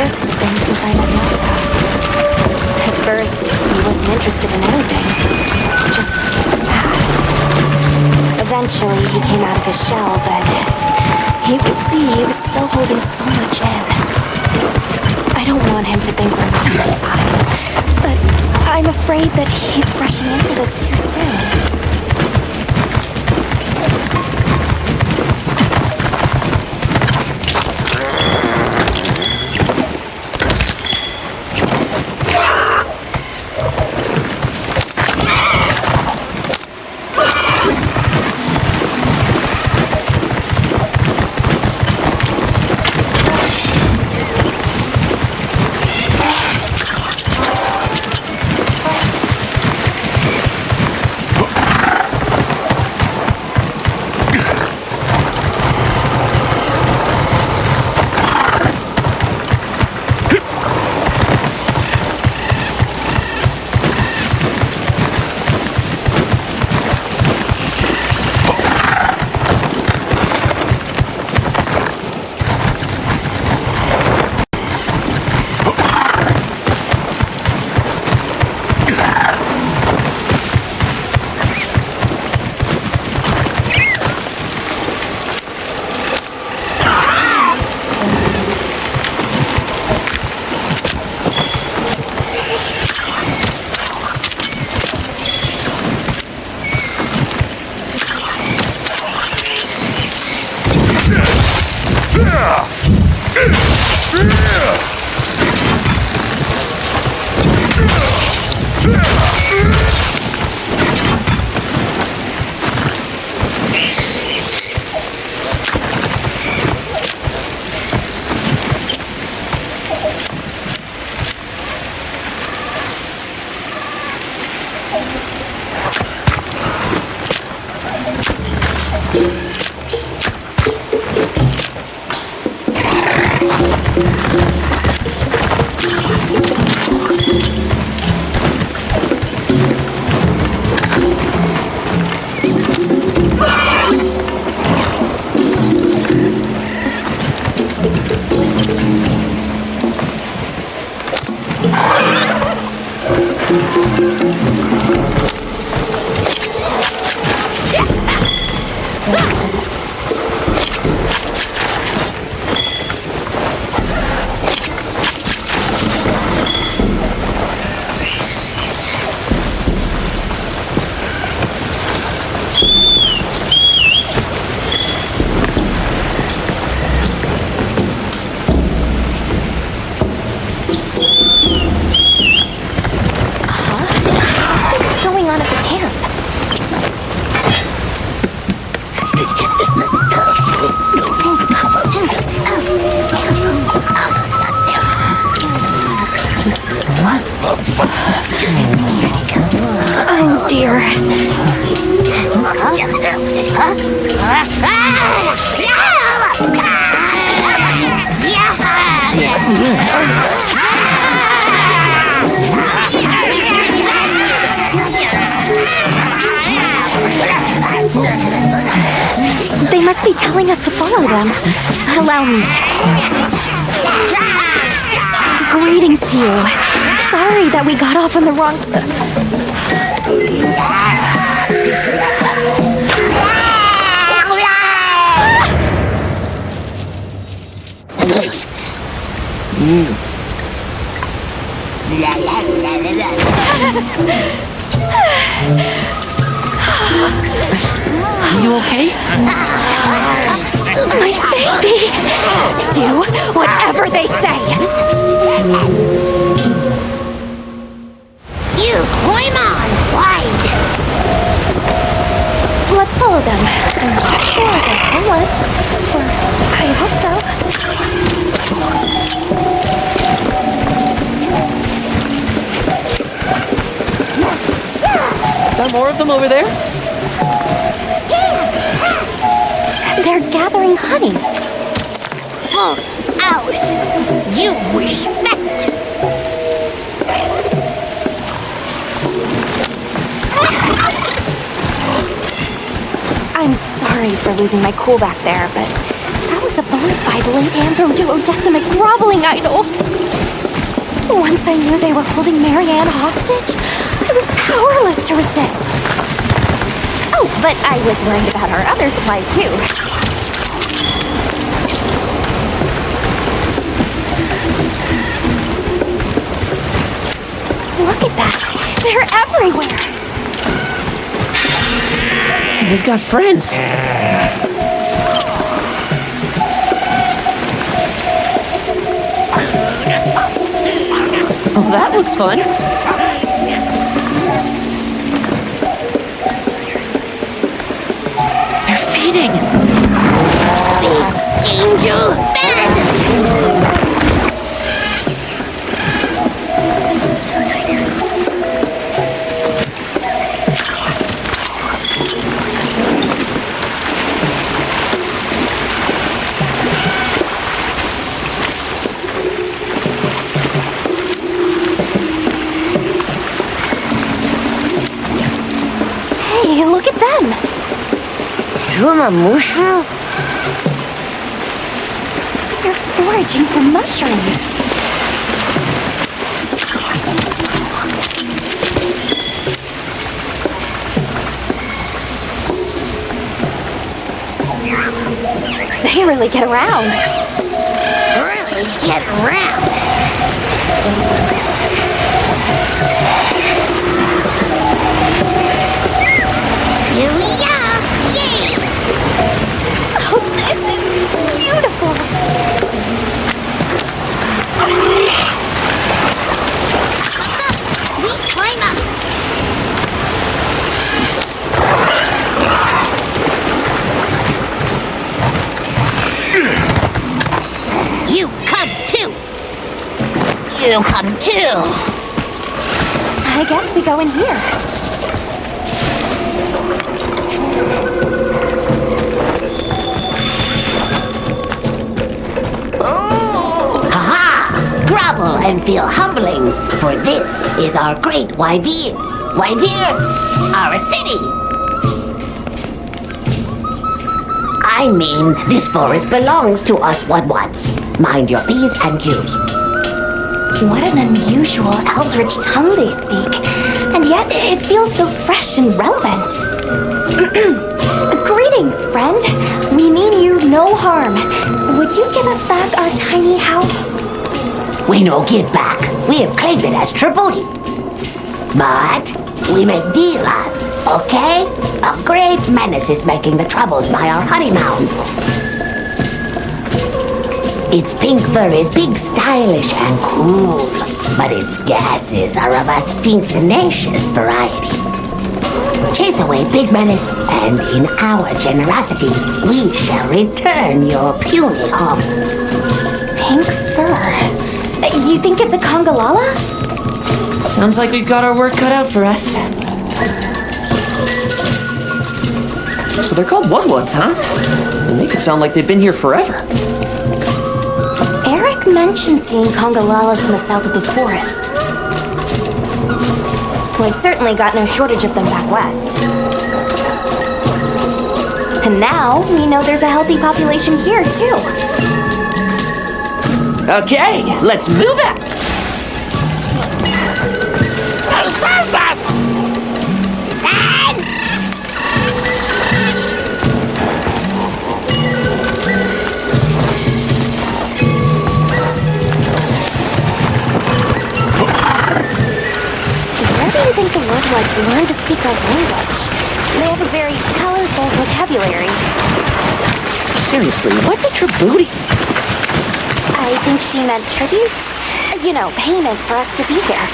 years has it been since I met Malta? At first, he wasn't interested in anything. Just sad. Eventually, he came out of his shell, but you could see he was still holding so much in. I don't want him to think we're on his side, but I'm afraid that he's rushing into this too soon. Oh dear. They must be telling us to follow them. Allow me. Greetings to you. Sorry that we got off on the wrong... You okay? My baby! Do whatever they say! You climb on, wide! Let's follow them. I'm sure they'll kill us. Or I hope so. Are there more of them over there? They're gathering honey. Floats out! You respect! I'm sorry for losing my cool back there, but that was a bona fide anthro-duodecimic groveling idol. I knew they were holding Marianne hostage, I was powerless to resist. Oh, but I was worried about our other supplies too. Look at that! They're everywhere! They've got friends. Oh, that looks fun. They're feeding. Big danger! Bad! Hey, look at them! Mushu? They're foraging for mushrooms. They really get around. Really get around. Here we are! Yay! Oh, this is beautiful! We climb up! You come too! You come too! I guess we go in here. Ha-ha! Grovel and feel humblings, for this is our great Wyvir. Wyvir, our city! I mean, this forest belongs to us Wudwuds. Mind your P's and Q's. What an unusual eldritch tongue they speak. And yet, it feels so fresh and relevant. Greetings, friend. We mean you no harm. Would you give us back our tiny house? We no give back. We have claimed it as tribute. But we make dealers, okay? A great menace is making the troubles by our honey mound. Its pink fur is big, stylish, and cool, but its gases are of a stinknacious variety. Chase away Big Menace, and in our generosities, we shall return your puny offer. Pink fur. You think it's a Congalala? Sounds like we've got our work cut out for us. So they're called Wudwuds, huh? They make it sound like they've been here forever. Eric mentioned seeing Congalalas in the south of the forest. We've certainly got no shortage of them back west. And now we know there's a healthy population here, too. Okay, let's move it! They found us! Run! Where do you think the Wudwuds learn to speak our language? They have a very colorful vocabulary. Seriously, what's a tribute? I think she meant tribute. You know, payment for us to be here.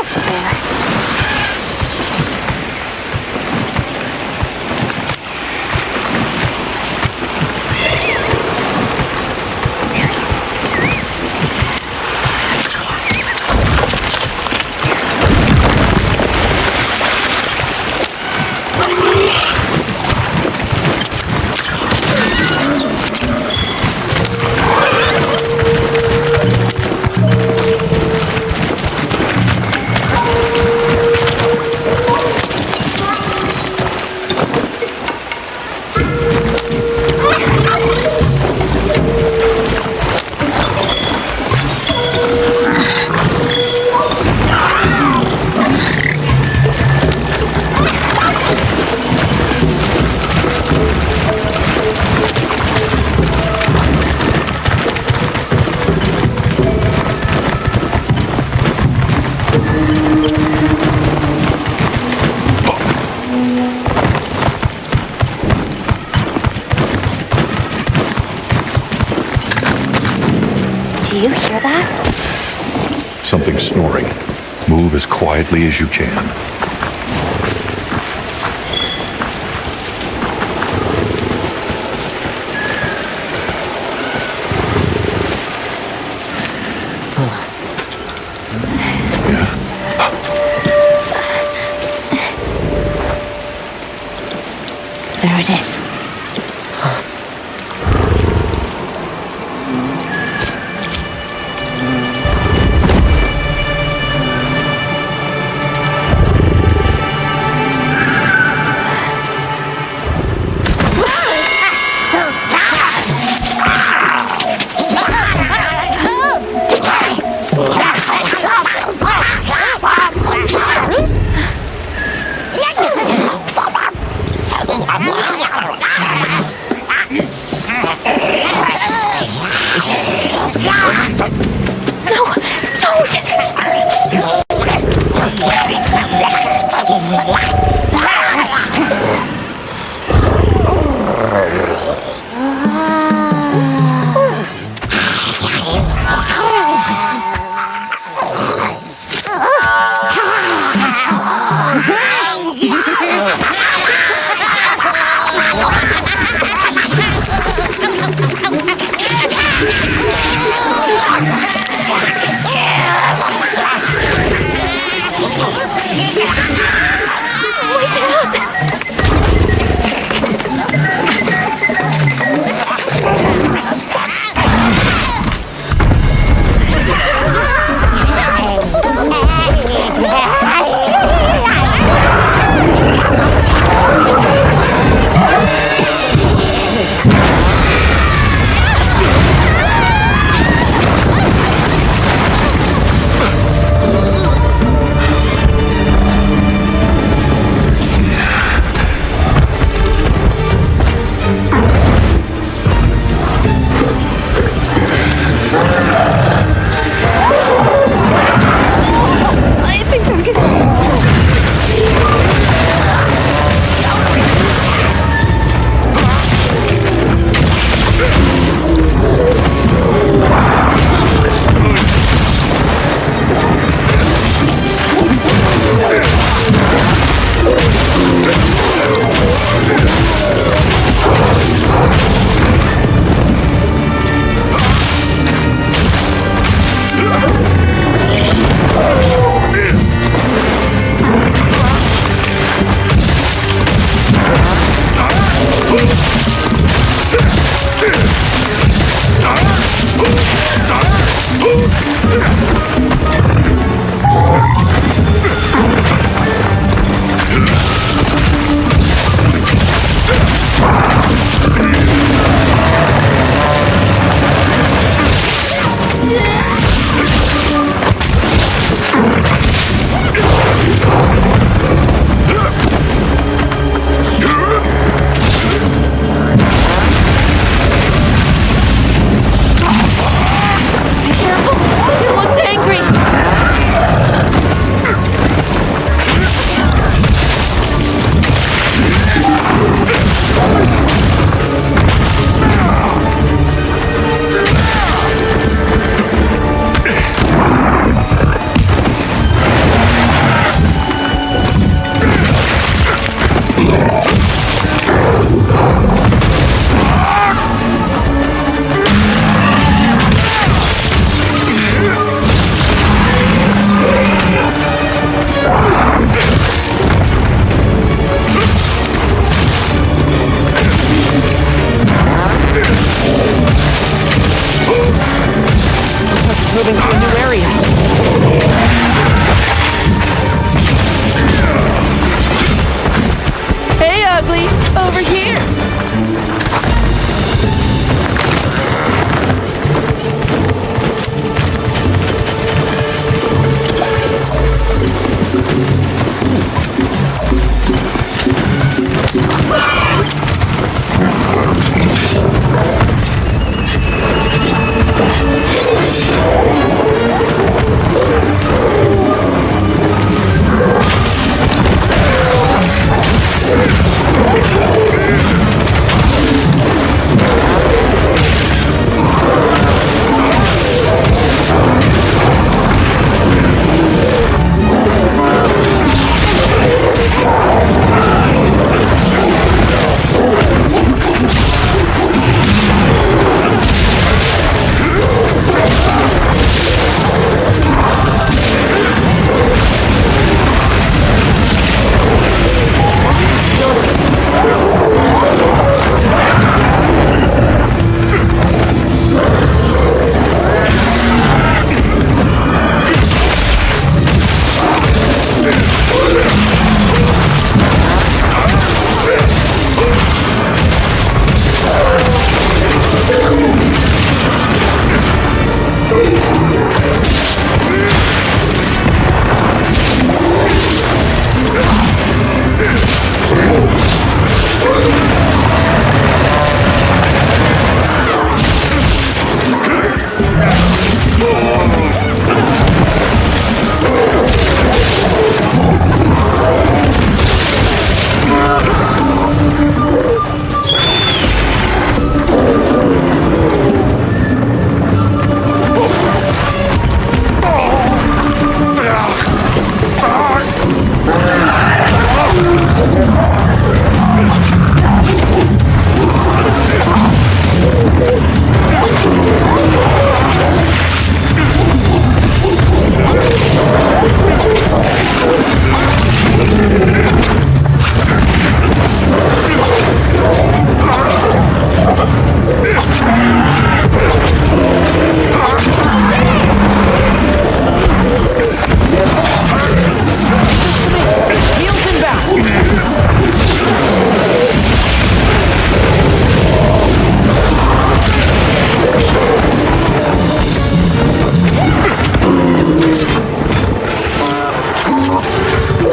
almost there. Do you hear that? Something snoring. Move as quietly as you can. There it is.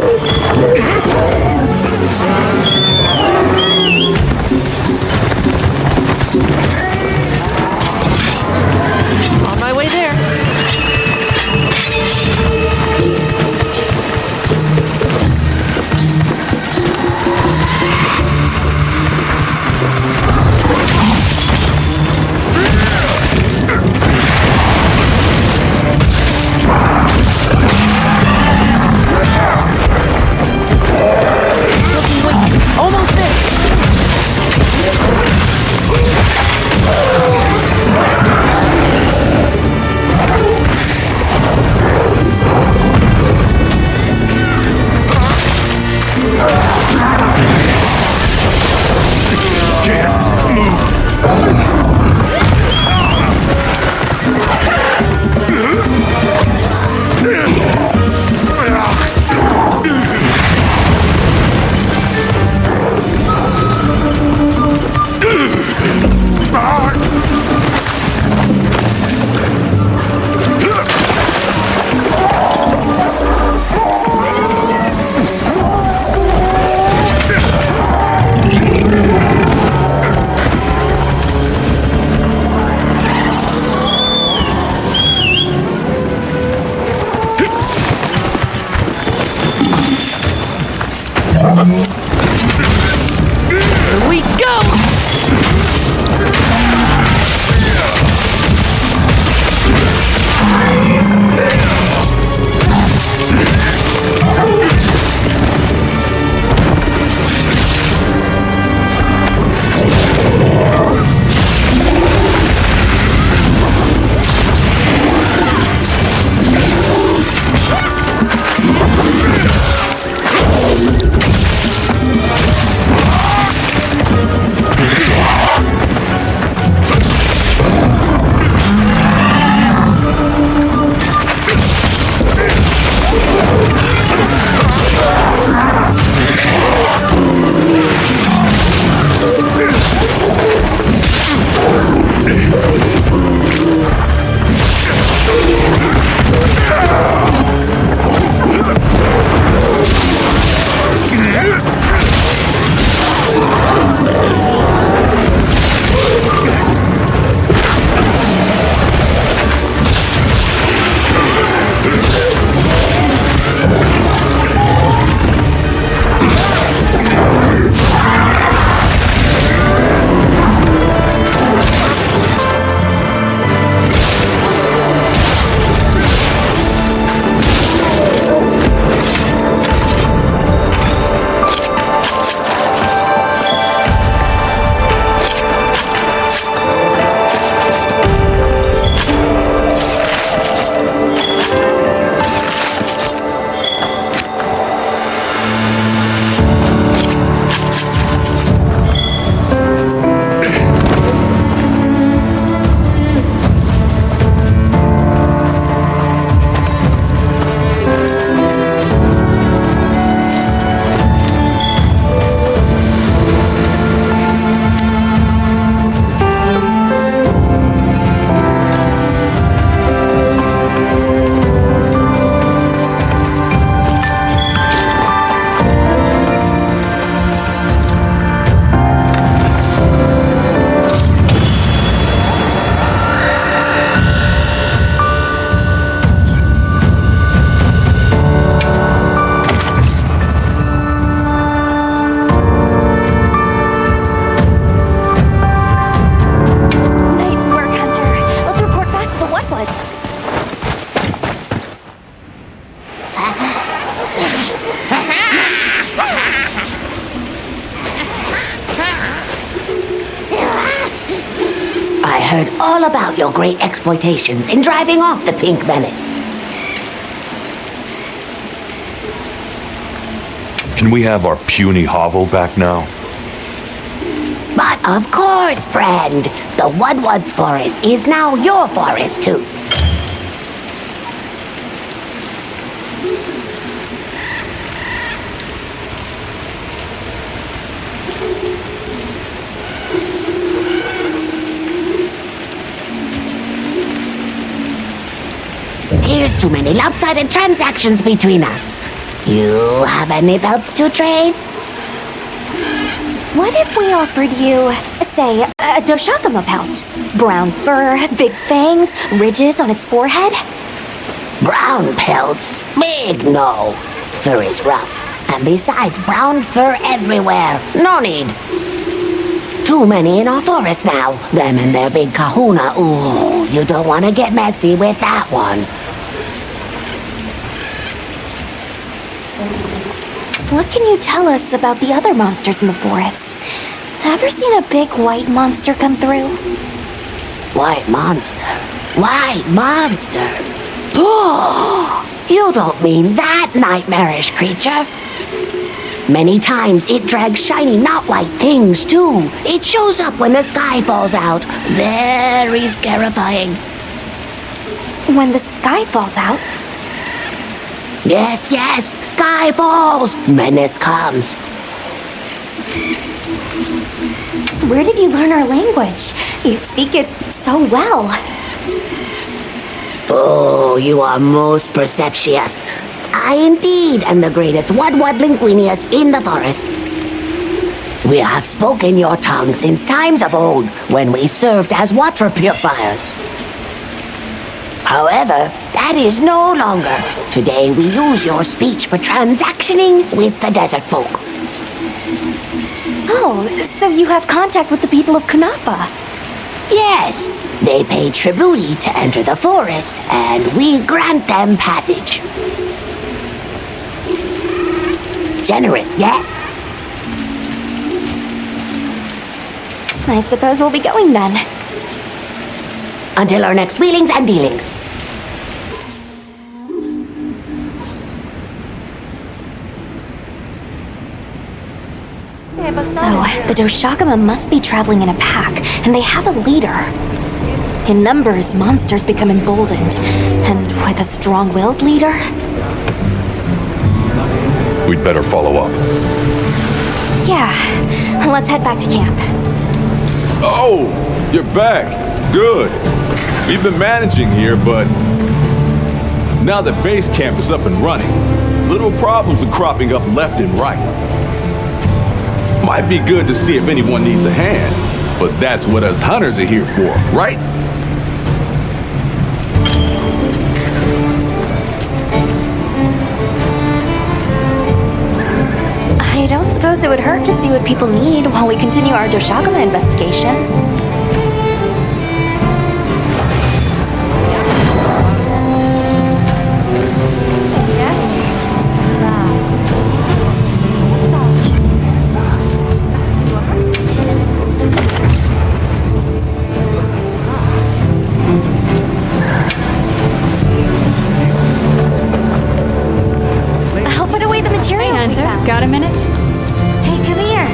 On my way there. Wait, almost there. Can't move. Here we go! I heard all about your great exploitations in driving off the Pink Menace. Can we have our puny hovel back now? But of course, friend. The WILDS forest is now your forest, too. Here's too many lopsided transactions between us. You have any pelts to trade? What if we offered you, say, a Doshakama pelt? Brown fur, big fangs, ridges on its forehead? Brown pelts? Big no. Fur is rough. And besides, brown fur everywhere. No need. Too many in our forest now. Them and their big kahuna. Ooh, you don't want to get messy with that one. What can you tell us about the other monsters in the forest? Ever seen a big white monster come through? White monster? White monster? Oh, you don't mean that nightmarish creature? Many times it drags shiny, not white things, too. It shows up when the sky falls out. Very scarifying. When the sky falls out? Yes, yes, sky falls. Menace comes. Where did you learn our language? You speak it so well. Oh, you are most perceptious. I indeed am the greatest Wud linguiniest in the forest. We have spoken your tongue since times of old, when we served as water purifiers. However, that is no longer. Today we use your speech for transactioning with the desert folk. Oh, so you have contact with the people of Kunafa? Yes, they pay tribute to enter the forest, and we grant them passage. Generous, yes? I suppose we'll be going then. Until our next wheelings and dealings. So, the Doshakama must be traveling in a pack, and they have a leader. In numbers, monsters become emboldened, and with a strong-willed leader... We'd better follow up. Yeah, let's head back to camp. Oh, you're back. Good. We've been managing here, but now that base camp is up and running, little problems are cropping up left and right. Might be good to see if anyone needs a hand, but that's what us hunters are here for, right? I don't suppose it would hurt to see what people need while we continue our Doshakama investigation. I'll put away the materials we found. Got a minute? Hey, come here.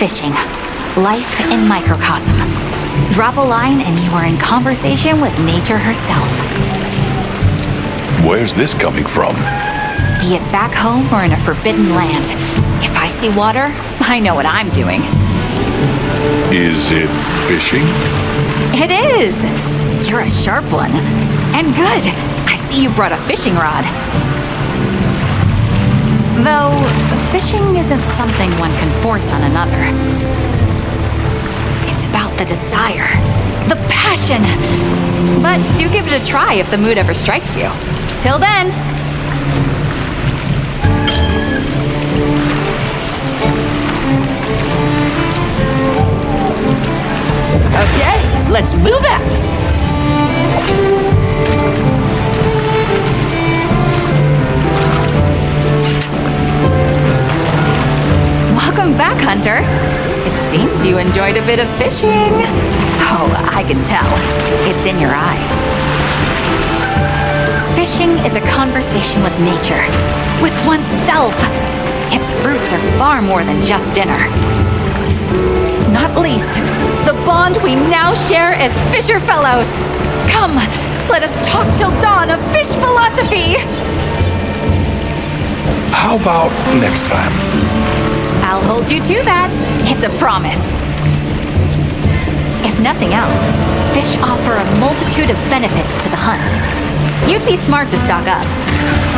Fishing. Life in microcosm. Drop a line and you are in conversation with nature herself. Where's this coming from? Be it back home or in a forbidden land. If I see water, I know what I'm doing. Is it fishing? It is! You're a sharp one. And good. I see you brought a fishing rod. Though, fishing isn't something one can force on another. It's about the desire, the passion. But do give it a try if the mood ever strikes you. Till then. Let's move out. Welcome back, Hunter. It seems you enjoyed a bit of fishing. Oh, I can tell. It's in your eyes. Fishing is a conversation with nature, with oneself. Its roots are far more than just dinner. Not least, the bond we now share as fisher fellows. Come, let us talk till dawn of fish philosophy. How about next time? I'll hold you to that. It's a promise. If nothing else, fish offer a multitude of benefits to the hunt. You'd be smart to stock up.